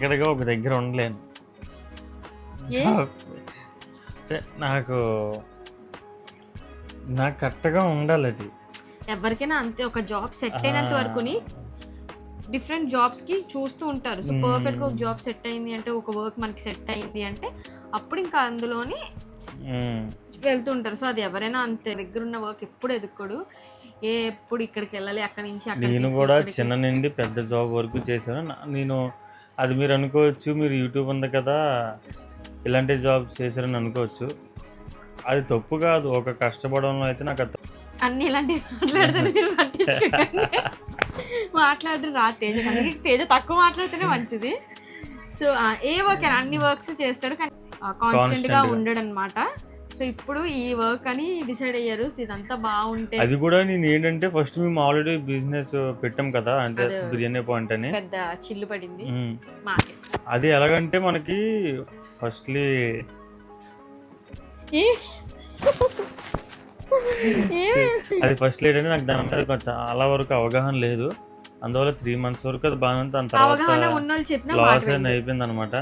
ఇక్కడగా ఒక దగ్గర ఉండలేను. అంటే నాకు కరెక్ట్గా ఉండాలి అది. ఎవరికైనా అంతే, ఒక జాబ్ సెట్ అయినంత వరకుని డిఫరెంట్ జాబ్స్ కి చూస్తూ ఉంటారు. సో పర్ఫెక్ట్ గా ఒక జాబ్ సెట్ అయింది అంటే, ఒక వర్క్ మనకి సెట్ అయింది అంటే అప్పుడు ఇంకా అందులోని వెళ్తూ ఉంటారు. సో అది ఎవరైనా అంతే, దగ్గర ఉన్న వర్క్ ఎప్పుడు ఎదుక్కోడు, ఎప్పుడు ఇక్కడికి వెళ్ళాలి అక్కడి నుంచి. నేను కూడా చిన్న నుండి పెద్ద జాబ్ వరకు చేశాను. నేను అది మీరు అనుకోవచ్చు, మీరు యూట్యూబ్ ఉంది కదా ఇలాంటి జాబ్ చేశారని అనుకోవచ్చు. అది తప్పు కాదు, ఒక కష్టపడంలో అయితే నాకు అన్ని ఇలాంటివి మాట్లాడితే మీరు మాట్లాడరు రా తేజ, అందుకే తేజ తక్కువ మాట్లాడితేనే మంచిది. సో ఏ వర్క్ అయినా అన్ని వర్క్స్ చేస్తాడు కానీ కాన్స్టెంట్ గా ఉండడు అనమాట. సో ఇప్పుడు ఈ వర్క్ అని డిసైడ్ అయ్యారు. సో ఇదంతా బాగుంటే అది కూడా నేను ఏంటంటే ఫస్ట్ మేము ఆల్రెడీ బిజినెస్ పెట్టాం కదా, అంటే బిర్యానీ పాయింట్ అని పెద్ద చిల్లు పడింది. అది ఎలాగంటే మనకి ఫస్ట్లీ అది ఫస్ట్ లేట్ అంటే నాకు దాని అంటే కొంచెం చాలా వరకు అవగాహన లేదు. అందువల్ల 3 months వరకు అది బాగా, దాని తర్వాత లాస్ అయిపోయింది అనమాట.